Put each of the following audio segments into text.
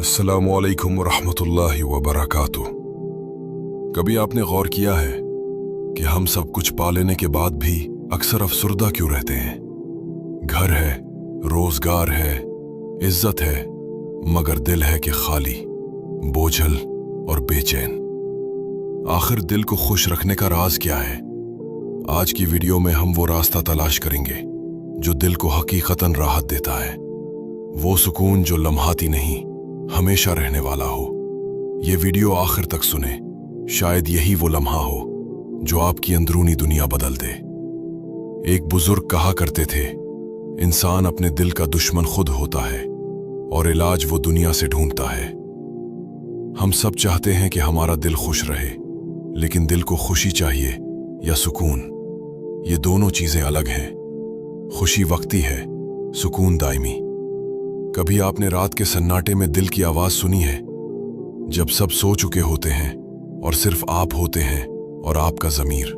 अस्सलामु अलैकुम वरहमतुल्लाहि वबरकातुह। कभी आपने गौर किया है कि हम सब कुछ पा लेने के बाद भी अक्सर अफसुर्दा क्यों रहते हैं? घर है, रोजगार है, इज्जत है, मगर दिल है कि खाली, बोझल और बेचैन। आखिर दिल को खुश रखने का राज क्या है? आज की वीडियो में हम वो रास्ता तलाश करेंगे जो दिल को हकीकतन राहत देता है, वो सुकून जो लम्हाती नहीं हमेशा रहने वाला हो। ये वीडियो आखिर तक सुने, शायद यही वो लम्हा हो जो आपकी अंदरूनी दुनिया बदल दे। एक बुजुर्ग कहा करते थे, इंसान अपने दिल का दुश्मन खुद होता है और इलाज वो दुनिया से ढूंढता है। हम सब चाहते हैं कि हमारा दिल खुश रहे, लेकिन दिल को खुशी चाहिए या सुकून? ये दोनों चीजें अलग हैं। खुशी वक्ती है, सुकून दायमी। कभी आपने रात के सन्नाटे में दिल की आवाज सुनी है, जब सब सो चुके होते हैं और सिर्फ आप होते हैं और आपका ज़मीर?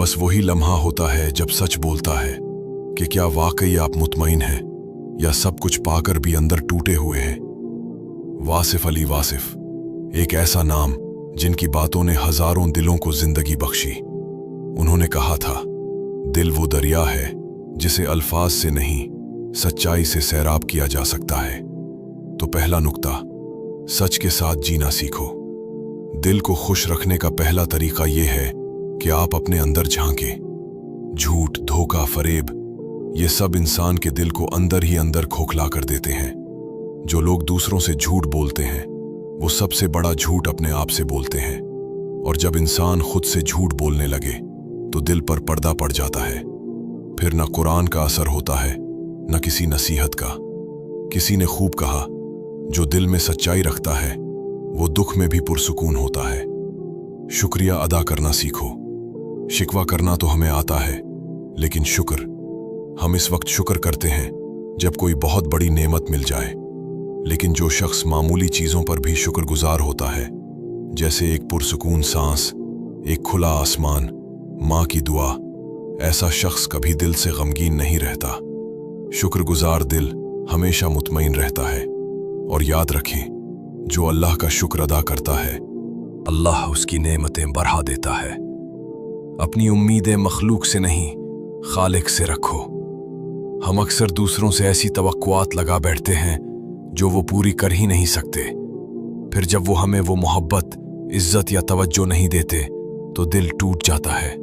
बस वही लम्हा होता है जब सच बोलता है कि क्या वाकई आप मुतमईन हैं या सब कुछ पाकर भी अंदर टूटे हुए हैं। वासिफ अली वासिफ, एक ऐसा नाम जिनकी बातों ने हजारों दिलों को जिंदगी बख्शी। उन्होंने कहा था, दिल वो दरिया है जिसे अल्फाज से नहीं सच्चाई से सैराब किया जा सकता है। तो पहला नुक्ता, सच के साथ जीना सीखो। दिल को खुश रखने का पहला तरीका यह है कि आप अपने अंदर झांकें। झूठ, धोखा, फरेब, ये सब इंसान के दिल को अंदर ही अंदर खोखला कर देते हैं। जो लोग दूसरों से झूठ बोलते हैं वो सबसे बड़ा झूठ अपने आप से बोलते हैं, और जब इंसान खुद से झूठ बोलने लगे तो दिल पर पर्दा पड़ जाता है। फिर न कुरान का असर होता है, न किसी नसीहत का। किसी ने खूब कहा, जो दिल में सच्चाई रखता है वो दुख में भी पुरसुकून होता है। शुक्रिया अदा करना सीखो। शिकवा करना तो हमें आता है, लेकिन शुक्र, हम इस वक्त शुक्र करते हैं जब कोई बहुत बड़ी नेमत मिल जाए। लेकिन जो शख्स मामूली चीजों पर भी शुक्रगुजार होता है, जैसे एक पुरसुकून सांस, एक खुला आसमान, माँ की दुआ, ऐसा शख्स कभी दिल से गमगीन नहीं रहता। शुक्रगुजार दिल हमेशा मुतमईन रहता है। और याद रखें, जो अल्लाह का शुक्र अदा करता है, अल्लाह उसकी नेमतें बढ़ा देता है। अपनी उम्मीदें मखलूक से नहीं, खालिक से रखो। हम अक्सर दूसरों से ऐसी तवक्कुआत लगा बैठते हैं जो वो पूरी कर ही नहीं सकते। फिर जब वो हमें वो मोहब्बत, इज्जत या तवज्जो नहीं देते तो दिल टूट जाता है।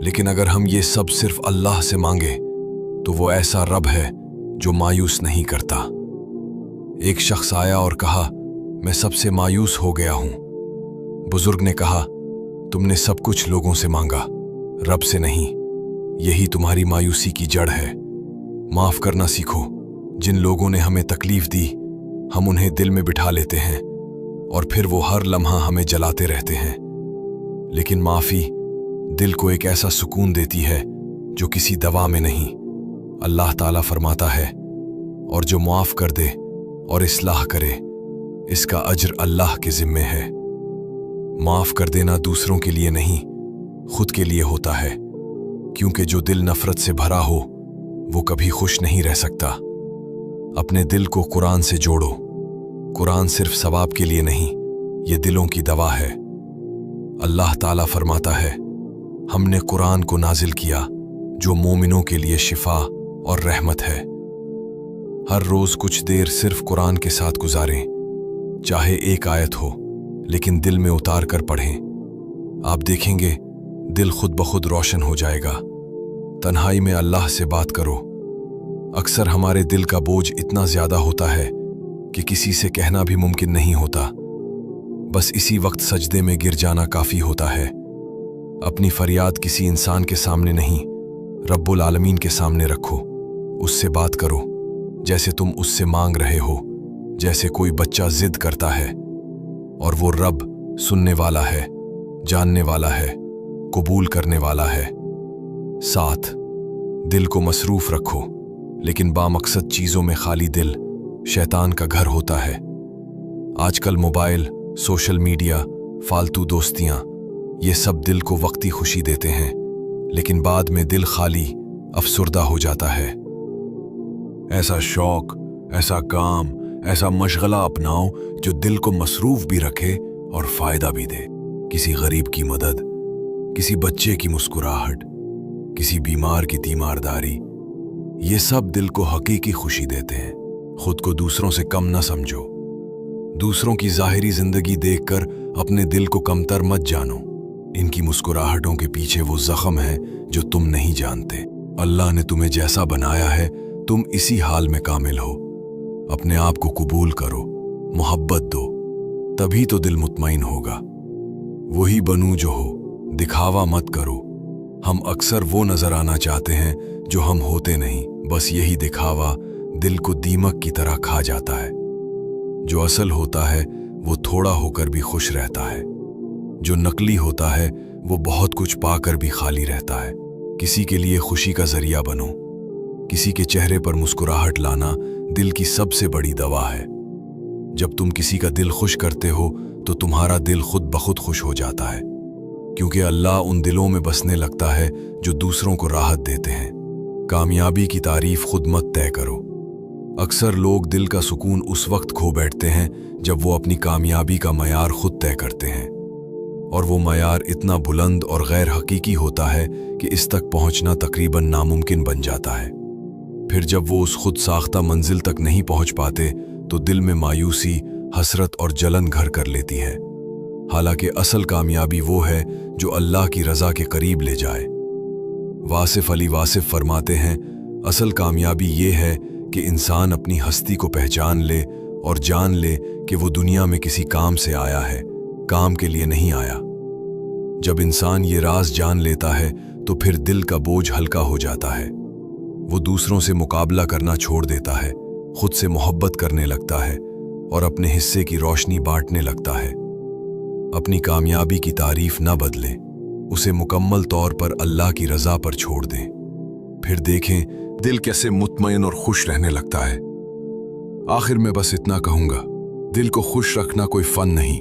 लेकिन अगर हम ये सब सिर्फ अल्लाह से मांगे तो वो ऐसा रब है जो मायूस नहीं करता। एक शख्स आया और कहा, मैं सबसे मायूस हो गया हूं। बुजुर्ग ने कहा, तुमने सब कुछ लोगों से मांगा, रब से नहीं। यही तुम्हारी मायूसी की जड़ है। माफ करना सीखो। जिन लोगों ने हमें तकलीफ दी, हम उन्हें दिल में बिठा लेते हैं और फिर वो हर लम्हा हमें जलाते रहते हैं। लेकिन माफी दिल को एक ऐसा सुकून देती है जो किसी दवा में नहीं। अल्लाह ताला फरमाता है, और जो माफ कर दे और इस्लाह करे, इसका अज्र अल्लाह के जिम्मे है। माफ कर देना दूसरों के लिए नहीं, खुद के लिए होता है, क्योंकि जो दिल नफरत से भरा हो वो कभी खुश नहीं रह सकता। अपने दिल को कुरान से जोड़ो। कुरान सिर्फ सवाब के लिए नहीं, ये दिलों की दवा है। अल्लाह ताला फरमाता है, हमने कुरान को नाजिल किया जो मोमिनों के लिए शिफा और रहमत है। हर रोज कुछ देर सिर्फ कुरान के साथ गुजारें, चाहे एक आयत हो, लेकिन दिल में उतार कर पढ़ें। आप देखेंगे दिल खुद ब खुद रोशन हो जाएगा। तन्हाई में अल्लाह से बात करो। अक्सर हमारे दिल का बोझ इतना ज्यादा होता है कि किसी से कहना भी मुमकिन नहीं होता। बस इसी वक्त सजदे में गिर जाना काफी होता है। अपनी फरियाद किसी इंसान के सामने नहीं, रब्बुल आलमीन के सामने रखो। उससे बात करो जैसे तुम उससे मांग रहे हो, जैसे कोई बच्चा जिद करता है। और वो रब सुनने वाला है, जानने वाला है, कबूल करने वाला है। साथ दिल को मसरूफ रखो, लेकिन बामकसद चीजों में खाली दिल शैतान का घर होता है। आजकल मोबाइल, सोशल मीडिया, फालतू दोस्तियां, ये सब दिल को वक्ती खुशी देते हैं, लेकिन बाद में दिल खाली, अफसुर्दा हो जाता है। ऐसा शौक, ऐसा काम, ऐसा मशगला अपनाओ जो दिल को मसरूफ भी रखे और फायदा भी दे। किसी गरीब की मदद, किसी बच्चे की मुस्कुराहट, किसी बीमार की तीमारदारी, ये सब दिल को हकीकी खुशी देते हैं। खुद को दूसरों से कम न समझो। दूसरों की जाहिरी जिंदगी देखकर अपने दिल को कमतर मत जानो। इनकी मुस्कुराहटों के पीछे वो जख्म है जो तुम नहीं जानते। अल्लाह ने तुम्हें जैसा बनाया है तुम इसी हाल में कामिल हो। अपने आप को कबूल करो, मोहब्बत दो, तभी तो दिल मुतमईन होगा। वही बनू जो हो, दिखावा मत करो। हम अक्सर वो नजर आना चाहते हैं जो हम होते नहीं। बस यही दिखावा दिल को दीमक की तरह खा जाता है। जो असल होता है वो थोड़ा होकर भी खुश रहता है। जो नकली होता है वो बहुत कुछ पाकर भी खाली रहता है। किसी के लिए खुशी का जरिया बनो। किसी के चेहरे पर मुस्कुराहट लाना दिल की सबसे बड़ी दवा है। जब तुम किसी का दिल खुश करते हो तो तुम्हारा दिल खुद ब खुद खुश हो जाता है, क्योंकि अल्लाह उन दिलों में बसने लगता है जो दूसरों को राहत देते हैं। कामयाबी की तारीफ खुद मत तय करो। अक्सर लोग दिल का सुकून उस वक्त खो बैठते हैं जब वो अपनी कामयाबी का मयार खुद तय करते हैं, और वो मयार इतना बुलंद और गैर हकीकी होता है कि इस तक पहुंचना तकरीबन नामुमकिन बन जाता है। फिर जब वो उस खुद साख्ता मंजिल तक नहीं पहुंच पाते तो दिल में मायूसी, हसरत और जलन घर कर लेती है। हालांकि असल कामयाबी वो है जो अल्लाह की रज़ा के करीब ले जाए। वासिफ अली वासिफ फरमाते हैं, असल कामयाबी ये है कि इंसान अपनी हस्ती को पहचान ले और जान ले कि वो दुनिया में किसी काम से आया है, काम के लिए नहीं आया। जब इंसान ये राज जान लेता है तो फिर दिल का बोझ हल्का हो जाता है। वो दूसरों से मुकाबला करना छोड़ देता है, खुद से मोहब्बत करने लगता है और अपने हिस्से की रोशनी बांटने लगता है। अपनी कामयाबी की तारीफ न बदले, उसे मुकम्मल तौर पर अल्लाह की रज़ा पर छोड़ दें। फिर देखें दिल कैसे मुतमईन और खुश रहने लगता है। आखिर में बस इतना कहूँगा, दिल को खुश रखना कोई फन नहीं,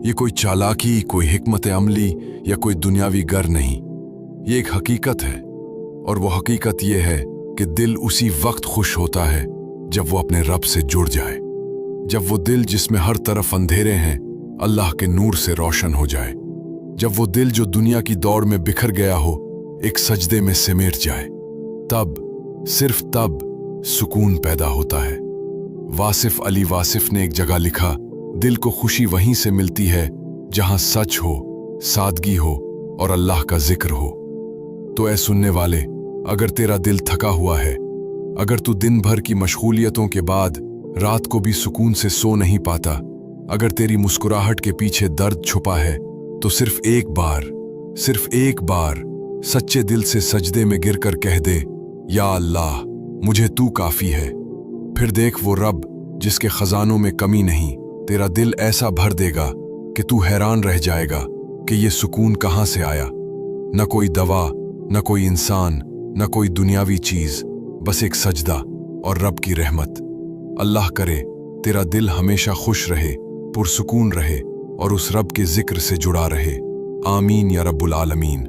ये कोई चालाकी, कोई हिकमत अमली या कोई दुनियावी गर नहीं। ये एक हकीकत है, और वो हकीकत ये है कि दिल उसी वक्त खुश होता है जब वो अपने रब से जुड़ जाए। जब वो दिल जिसमें हर तरफ अंधेरे हैं अल्लाह के नूर से रोशन हो जाए। जब वो दिल जो दुनिया की दौड़ में बिखर गया हो एक सजदे में सिमट जाए, तब, सिर्फ तब सुकून पैदा होता है। वासिफ अली वासिफ ने एक जगह लिखा, दिल को खुशी वहीं से मिलती है जहां सच हो, सादगी हो और अल्लाह का जिक्र हो। तो ऐ सुनने वाले, अगर तेरा दिल थका हुआ है, अगर तू दिन भर की मशगूलियतों के बाद रात को भी सुकून से सो नहीं पाता, अगर तेरी मुस्कुराहट के पीछे दर्द छुपा है, तो सिर्फ एक बार सच्चे दिल से सजदे में गिरकर कह दे, या अल्लाह मुझे तू काफी है। फिर देख वो रब जिसके खजानों में कमी नहीं, तेरा दिल ऐसा भर देगा कि तू हैरान रह जाएगा कि ये सुकून कहाँ से आया। न कोई दवा, न कोई इंसान, न कोई दुनियावी चीज, बस एक सजदा और रब की रहमत। अल्लाह करे तेरा दिल हमेशा खुश रहे, पुरसुकून रहे और उस रब के जिक्र से जुड़ा रहे। आमीन या रब्बुल आलमीन।